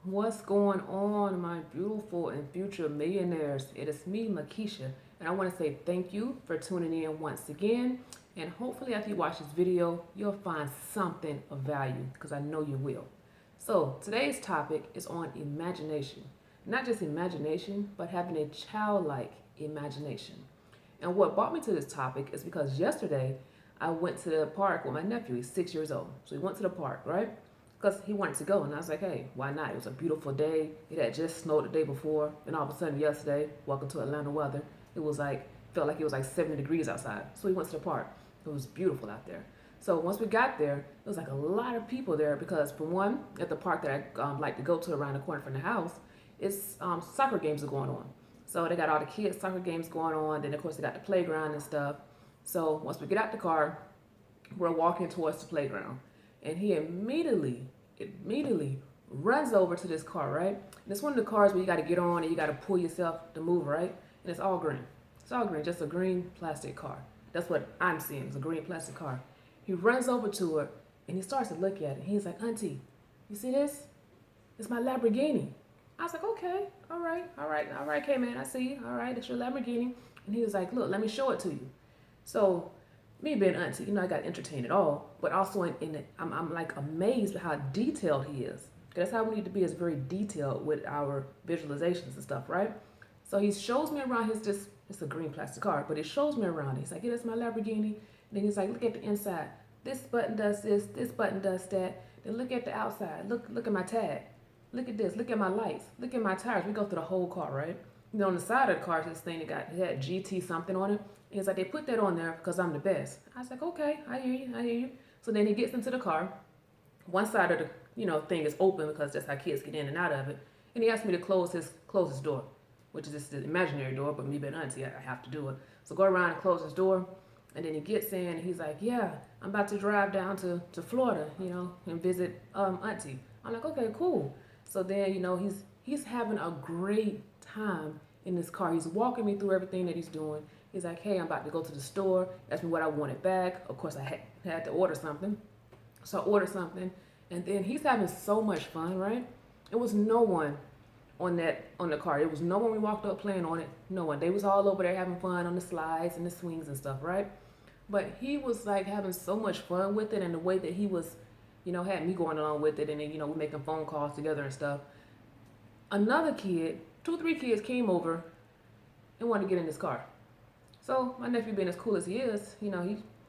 What's going on, my beautiful and future millionaires? It is me, Makisha, and I want to say thank you for tuning in once again. And hopefully, after you watch this video, you'll find something of value because I know you will. So, today's topic is on imagination. Not just imagination, but having a childlike imagination. And what brought me to this topic is because yesterday I went to the park with my nephew. He's 6 years old. So, we went to the park, right? Because he wanted to go. And I was like, hey, why not? It was a beautiful day. It had just snowed the day before. And all of a sudden, yesterday, welcome to Atlanta weather, it was like, felt like it was like 70 degrees outside. So we went to the park. It was beautiful out there. So once we got there, it was like a lot of people there because, for one, at the park that I like to go to around the corner from the house, it's soccer games are going on. So they got all the kids' soccer games going on. Then, of course, they got the playground and stuff. So once we get out the car, we're walking towards the playground. And he immediately runs over to this car, right? And it's one of the cars where you got to get on and you got to pull yourself to move, right? And it's all green. It's all green, just a green plastic car. That's what I'm seeing, it's a green plastic car. He runs over to her and he starts to look at it. He's like, Auntie, you see this? It's my Lamborghini. I was like, okay, all right, K-Man, I see you. All right, it's your Lamborghini. And he was like, look, let me show it to you. So me being auntie, I got entertained at all, but also in it, I'm like amazed at how detailed he is. That's how we need to be, is very detailed with our visualizations and stuff, right? So he shows me around it's a green plastic car, but he shows me around. He's like, yeah, that's my Lamborghini. And then he's like, look at the inside. This button does this button does that. Then look at the outside. Look at my tag. Look at this. Look at my lights. Look at my tires. We go through the whole car, right? On the side of the car, this thing it had GT something on it. And he's like, they put that on there because I'm the best. I was like, okay, I hear you. So then he gets into the car. One side of the thing is open because that's how kids get in and out of it. And he asked me to close his door, which is just the imaginary door, but me being auntie, I have to do it. So go around and close his door. And then he gets in and he's like, yeah, I'm about to drive down to Florida, and visit auntie. I'm like, okay, cool. So then, he's having a great time in this car. He's walking me through everything that he's doing. He's like, hey, I'm about to go to the store. Ask me what I wanted back. Of course, I had to order something. So I ordered something. And then he's having so much fun, right? It was no one on the car. It was no one we walked up playing on it. No one. They was all over there having fun on the slides and the swings and stuff, right? But he was like having so much fun with it, and the way that he was, had me going along with it, and then, we're making phone calls together and stuff. Another kid, 3 kids came over and wanted to get in this car. So my nephew, being as cool as he is, he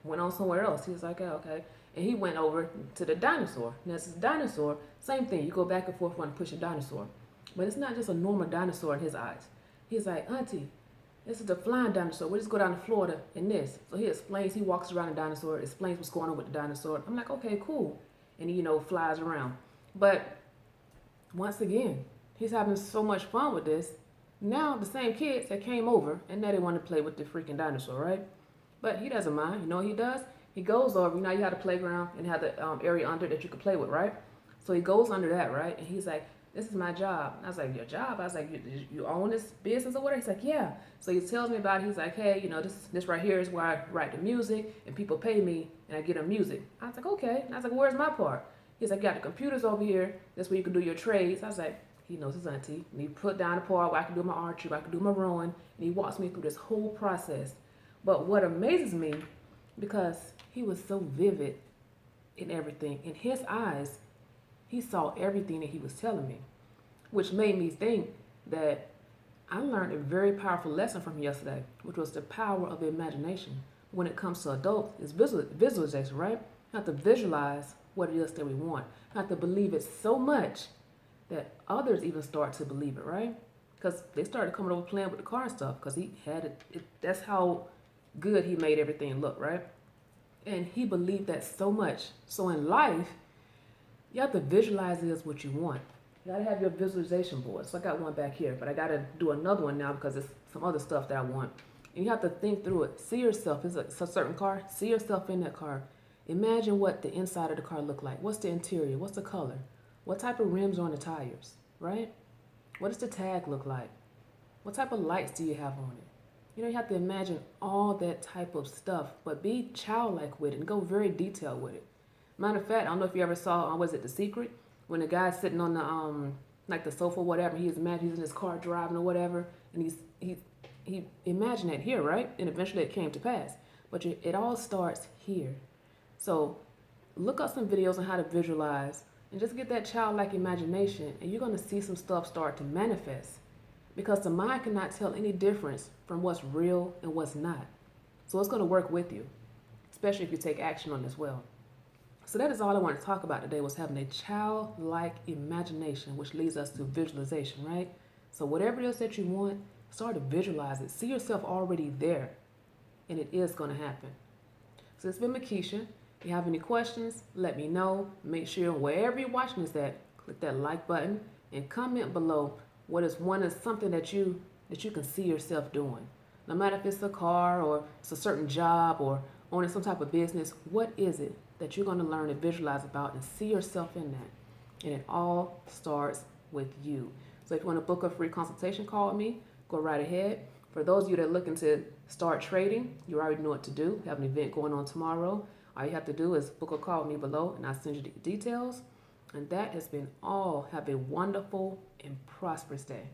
went on somewhere else. He was like, oh, okay. And he went over to the dinosaur. Now, this dinosaur, same thing. You go back and forth, want to push a dinosaur. But it's not just a normal dinosaur in his eyes. He's like, Auntie, this is the flying dinosaur. We just go down to Florida in this. So he explains, he walks around the dinosaur, explains what's going on with the dinosaur. I'm like, okay, cool. And he, flies around. But once again, he's having so much fun with this. Now the same kids that came over and now they want to play with the freaking dinosaur, right? But he doesn't mind. You know what he does? He goes over. You have the playground and have the area under that you can play with, right? So he goes under that, right? And he's like, this is my job. And I was like, your job? I was like, you own this business or whatever? He's like, yeah. So he tells me about it. He's like, hey, this right here is where I write the music and people pay me and I get them music. I was like, okay. And I was like, where's my part? He's like, got the computers over here. That's where you can do your trades. I was like, he knows his auntie. And he put down the part where I can do my archery, where I can do my rowing. And he walks me through this whole process. But what amazes me, because he was so vivid in everything, in his eyes, he saw everything that he was telling me, which made me think that I learned a very powerful lesson from yesterday, which was the power of the imagination. When it comes to adults, it's visualization, right? You have to visualize what it is that we want. You have to believe it so much that others even start to believe it, right? Because they started coming over playing with the car and stuff because he had it. That's how good he made everything look, right? And he believed that so much. So in life, you have to visualize it as what you want. You gotta have your visualization board. So I got one back here, but I gotta do another one now because it's some other stuff that I want. And you have to think through it. See yourself. It's a certain car. See yourself in that car. Imagine what the inside of the car look like. What's the interior? What's the color? What type of rims are on the tires, right? What does the tag look like? What type of lights do you have on it? You have to imagine all that type of stuff, but be childlike with it and go very detailed with it. Matter of fact, I don't know if you ever saw, was it The Secret? When the guy's sitting on like the sofa, whatever. He's imagining he's in his car driving or whatever, and he imagined it here, right? And eventually it came to pass. But it all starts here. So look up some videos on how to visualize and just get that childlike imagination, and you're going to see some stuff start to manifest. Because the mind cannot tell any difference from what's real and what's not. So it's going to work with you, especially if you take action on it as well. So that is all I want to talk about today, was having a childlike imagination, which leads us to visualization, right? So whatever it is that you want, start to visualize it. See yourself already there, and it is going to happen. So it's been Makisha. If you have any questions, let me know. Make sure wherever you're watching this at, click that like button and comment below what is something that you can see yourself doing. No matter if it's a car or it's a certain job or owning some type of business, what is it that you're going to learn and visualize about and see yourself in that? And it all starts with you. So if you want to book a free consultation call with me, go right ahead. For those of you that are looking to start trading, you already know what to do. We have an event going on tomorrow. All you have to do is book a call with me below, and I'll send you the details. And that has been all. Have a wonderful and prosperous day.